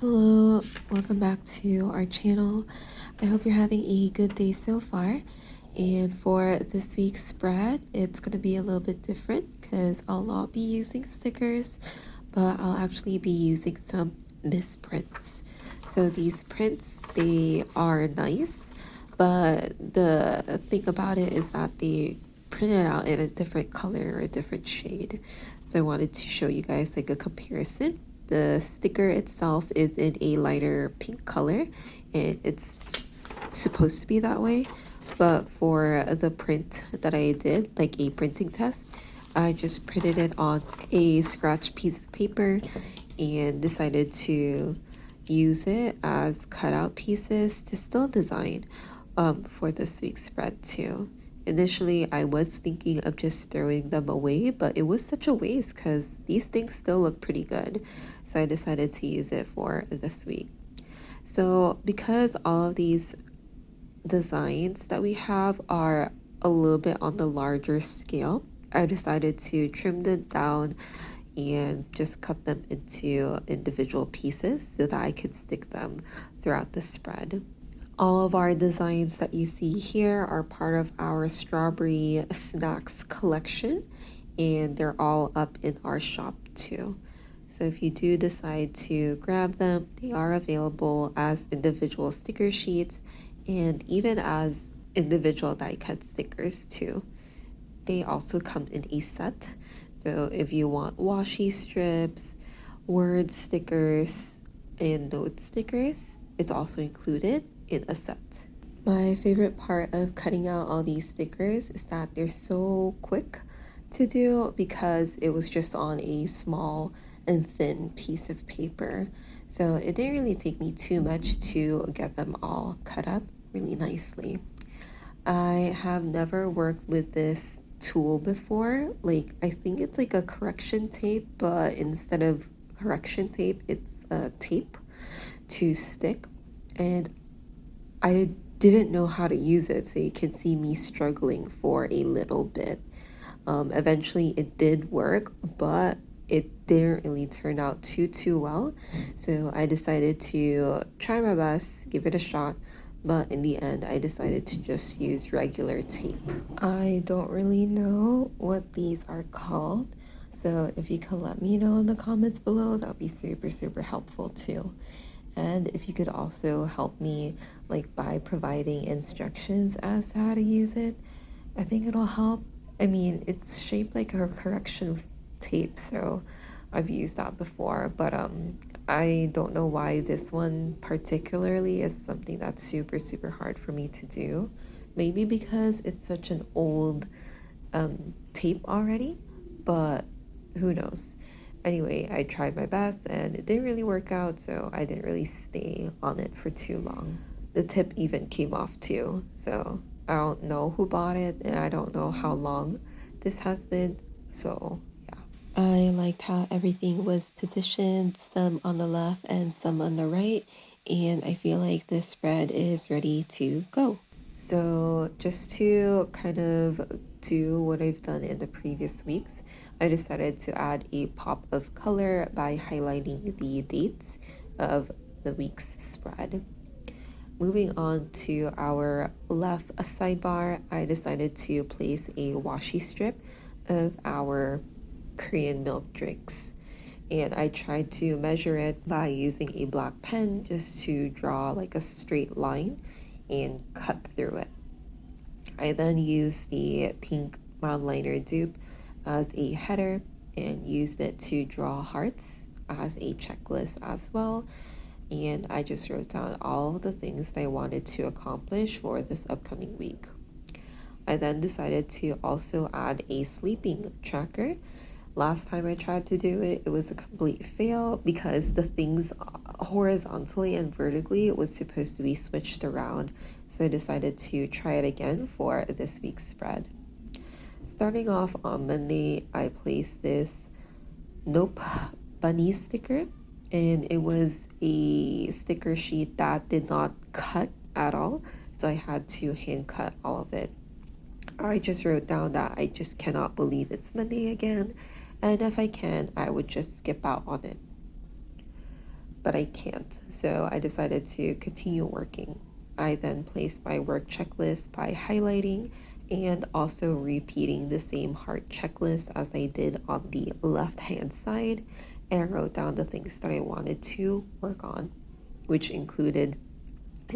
Hello, welcome back to our channel. I hope you're having a good day so far. And for this week's spread, it's going to be a little bit different because I'll not be using stickers, but I'll actually be using some misprints. So these prints, they are nice, but the thing about it is that they printed out in a different color or a different shade. So I wanted to show you guys like a comparison. The sticker itself is in a lighter pink color, and it's supposed to be that way. But for the print that I did, like a printing test, I just printed it on a scratch piece of paper and decided to use it as cutout pieces to still design for this week's spread too. Initially, I was thinking of just throwing them away, but it was such a waste because these things still look pretty good. So I decided to use it for this week. So because all of these designs that we have are a little bit on the larger scale, I decided to trim them down and just cut them into individual pieces so that I could stick them throughout the spread. All of our designs that you see here are part of our strawberry snacks collection, and they're all up in our shop too. So if you do decide to grab them, they are available as individual sticker sheets and even as individual die cut stickers too. They also come in a set. So if you want washi strips, word stickers, and note stickers, it's also included in a set. My favorite part of cutting out all these stickers is that they're so quick to do because it was just on a small and thin piece of paper. So it didn't really take me too much to get them all cut up really nicely. I have never worked with this tool before. Like, I think it's like a correction tape, but instead of correction tape, it's a tape to stick. And I didn't know how to use it, so you can see me struggling for a little bit. Eventually it did work, but it didn't really turn out too well. So I decided to try my best, give it a shot, but in the end I decided to just use regular tape. I don't really know what these are called, so if you could let me know in the comments below, that would be super helpful too. And if you could also help me like by providing instructions as to how to use it, I think it'll help. I mean, it's shaped like a correction tape, so I've used that before, but I don't know why this one particularly is something that's super hard for me to do. Maybe because it's such an old tape already, but who knows. Anyway, I tried my best and it didn't really work out, so I didn't really stay on it for too long. The tip even came off too, so I don't know who bought it and I don't know how long this has been, so yeah. I liked how everything was positioned, some on the left and some on the right, and I feel like this spread is ready to go. So just to kind of do what I've done in the previous weeks, I decided to add a pop of color by highlighting the dates of the week's spread. Moving on to our left sidebar, I decided to place a washi strip of our Korean milk drinks. And I tried to measure it by using a black pen just to draw like a straight line and cut through it. I then used the pink mountliner dupe as a header and used it to draw hearts as a checklist as well. And I just wrote down all the things that I wanted to accomplish for this upcoming week. I then decided to also add a sleeping tracker. Last time I tried to do it, it was a complete fail because the things horizontally and vertically was supposed to be switched around. So I decided to try it again for this week's spread. Starting off on Monday, I placed this Nope bunny sticker, and it was a sticker sheet that did not cut at all. So I had to hand cut all of it. I just wrote down that I just cannot believe it's Monday again, and if I can, I would just skip out on it. but I can't. So I decided to continue working. I then placed my work checklist by highlighting and also repeating the same heart checklist as I did on the left hand side, and wrote down the things that I wanted to work on, which included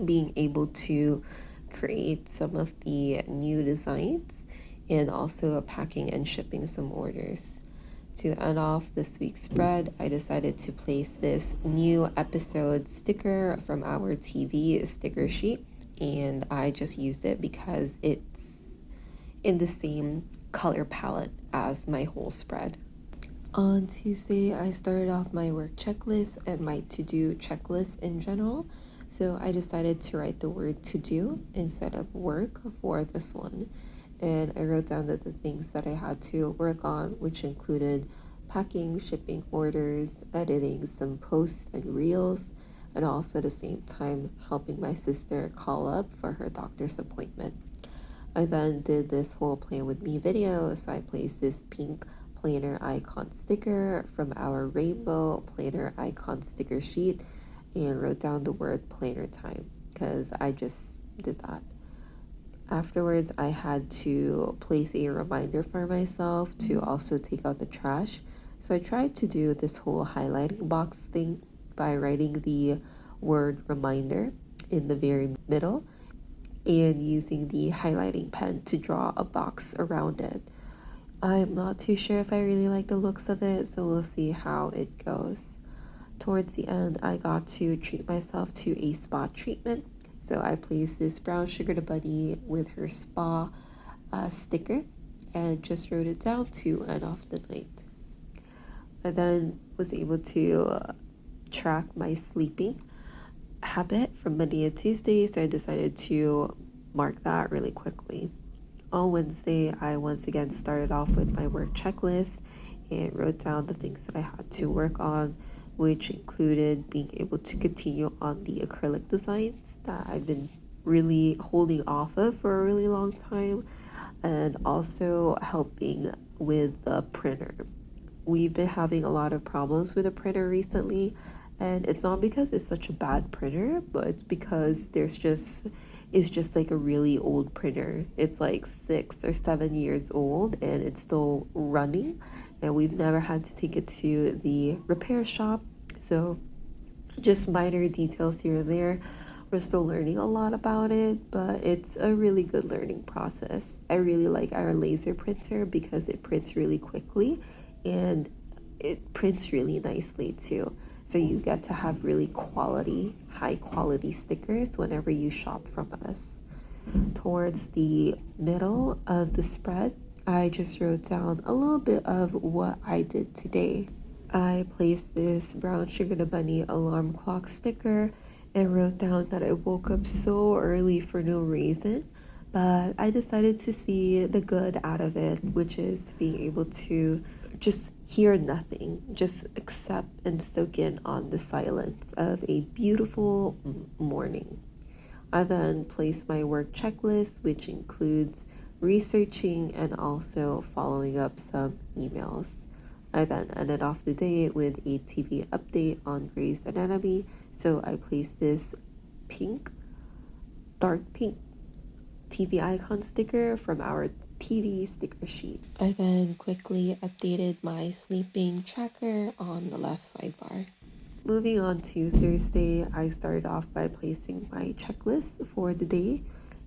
being able to create some of the new designs and also packing and shipping some orders. To end off this week's spread, I decided to place this new episode sticker from our TV sticker sheet, and I just used it because it's in the same color palette as my whole spread. On Tuesday, I started off my work checklist and my to-do checklist in general. So I decided to write the word to do instead of work for this one. And I wrote down the things that I had to work on, which included packing, shipping orders, editing some posts and reels, and also at the same time helping my sister call up for her doctor's appointment. I then did this whole plan with me video, so I placed this pink planner icon sticker from our rainbow planner icon sticker sheet and wrote down the word planner time because I just did that. Afterwards, I had to place a reminder for myself to also take out the trash. So I tried to do this whole highlighting box thing by writing the word reminder in the very middle and using the highlighting pen to draw a box around it. I'm not too sure if I really like the looks of it, so we'll see how it goes. Towards the end, I got to treat myself to a spa treatment. So I placed this brown sugar bunny with her spa sticker and just wrote it down to end off the night. I then was able to track my sleeping habit from Monday and Tuesday, so I decided to mark that really quickly. On Wednesday, I once again started off with my work checklist and wrote down the things that I had to work on, which included being able to continue on the acrylic designs that I've been really holding off of for a really long time, and also helping with the printer. We've been having a lot of problems with the printer recently, and it's not because it's such a bad printer, but it's because it's just like a really old printer. It's like 6 or 7 years old and it's still running, and we've never had to take it to the repair shop. So just minor details here and there. We're still learning a lot about it, but it's a really good learning process. I really like our laser printer because it prints really quickly and it prints really nicely too. So you get to have really high quality stickers whenever you shop from us. Towards the middle of the spread, I just wrote down a little bit of what I did today. I placed this brown sugar bunny alarm clock sticker and wrote down that I woke up so early for no reason, but I decided to see the good out of it, which is being able to just hear nothing, just accept and soak in on the silence of a beautiful morning. I then place my work checklist, which includes researching and also following up some emails. I then ended off the day with a TV update on Grey's Anatomy, so I placed this dark pink TV icon sticker from our TV sticker sheet. I then quickly updated my sleeping tracker on the left sidebar. Moving on to Thursday, I started off by placing my checklist for the day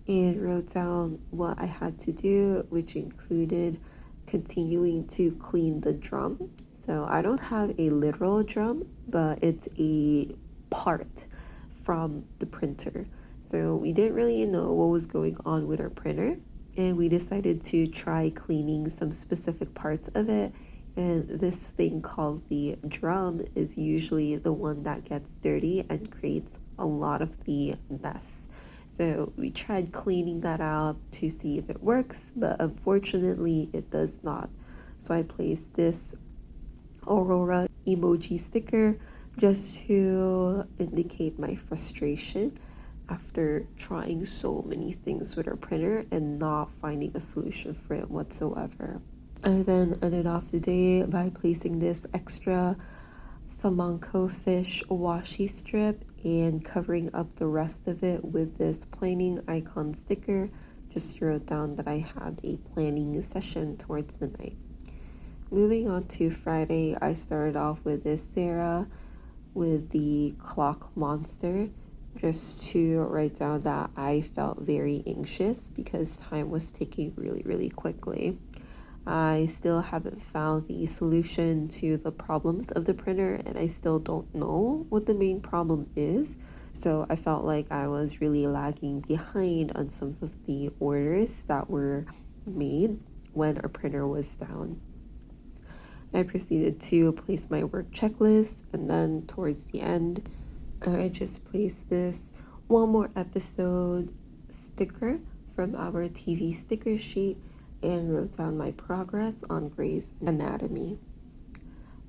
and wrote down what I had to do, which included continuing to clean the drum. So I don't have a literal drum, but it's a part from the printer. So we didn't really know what was going on with our printer, and we decided to try cleaning some specific parts of it. And this thing called the drum is usually the one that gets dirty and creates a lot of the mess. So we tried cleaning that out to see if it works, but unfortunately it does not. So I placed this Aurora emoji sticker just to indicate my frustration after trying so many things with our printer and not finding a solution for it whatsoever. I then ended off the day by placing this extra Samanko fish washi strip and covering up the rest of it with this planning icon sticker. Just wrote down that I had a planning session towards the night. Moving on to Friday, I started off with this Sarah with the clock monster, just to write down that I felt very anxious because time was ticking really quickly. I still haven't found the solution to the problems of the printer, and I still don't know what the main problem is. So I felt like I was really lagging behind on some of the orders that were made when our printer was down. I proceeded to place my work checklist, and then towards the end, I just placed this one more episode sticker from our TV sticker sheet and wrote down my progress on Grey's Anatomy.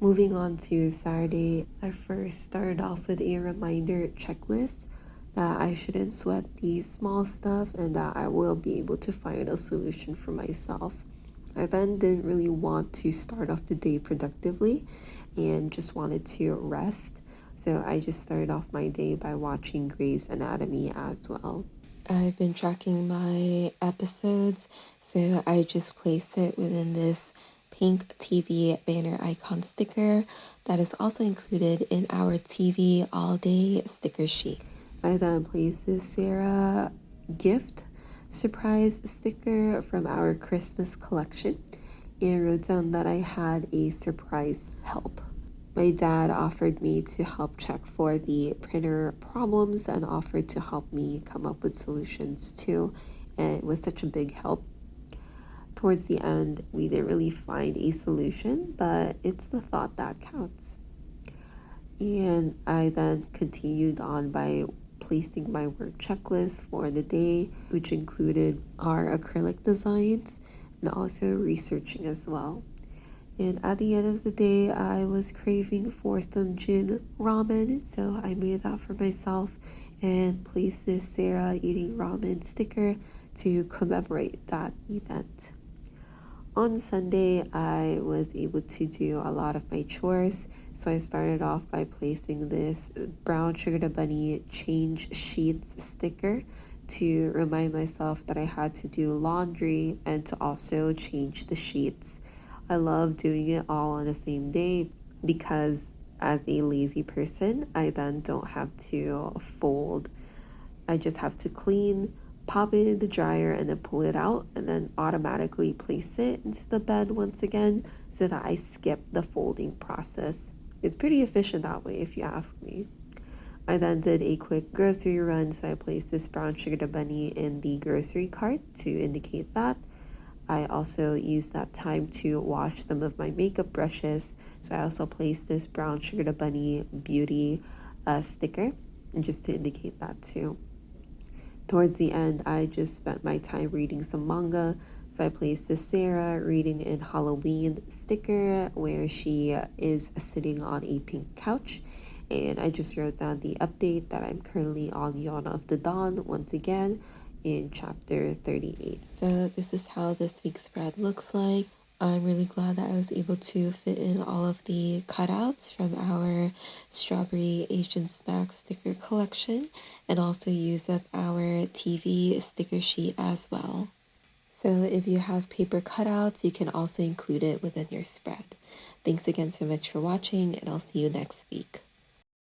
Moving on to Saturday, I first started off with a reminder checklist that I shouldn't sweat the small stuff and that I will be able to find a solution for myself. I then didn't really want to start off the day productively and just wanted to rest. So I just started off my day by watching Grey's Anatomy as well. I've been tracking my episodes, so I just place it within this pink TV banner icon sticker that is also included in our TV all day sticker sheet. I then placed this Sarah gift surprise sticker from our Christmas collection and wrote down that I had a surprise help. My dad offered me to help check for the printer problems and offered to help me come up with solutions too. And it was such a big help. Towards the end, we didn't really find a solution, but it's the thought that counts. And I then continued on by placing my work checklist for the day, which included our acrylic designs and also researching as well. And at the end of the day, I was craving for some gin ramen, so I made that for myself and placed this Sarah eating ramen sticker to commemorate that event. On Sunday, I was able to do a lot of my chores, so I started off by placing this brown sugar bunny change sheets sticker to remind myself that I had to do laundry and to also change the sheets. I love doing it all on the same day because as a lazy person, I then don't have to fold. I just have to clean, pop it in the dryer, and then pull it out, and then automatically place it into the bed once again so that I skip the folding process. It's pretty efficient that way, if you ask me. I then did a quick grocery run, so I placed this brown sugar bunny in the grocery cart to indicate that. I also used that time to wash some of my makeup brushes, so I also placed this brown sugar bunny beauty sticker, and just to indicate that too. Towards the end, I just spent my time reading some manga, so I placed this Sarah reading in Halloween sticker where she is sitting on a pink couch, and I just wrote down the update that I'm currently on Yawn of the Dawn once again in chapter 38. So this is how this week's spread looks like. I'm really glad that I was able to fit in all of the cutouts from our strawberry Asian snack sticker collection and also use up our TV sticker sheet as well. So if you have paper cutouts, you can also include it within your spread. Thanks again so much for watching, and I'll see you next week.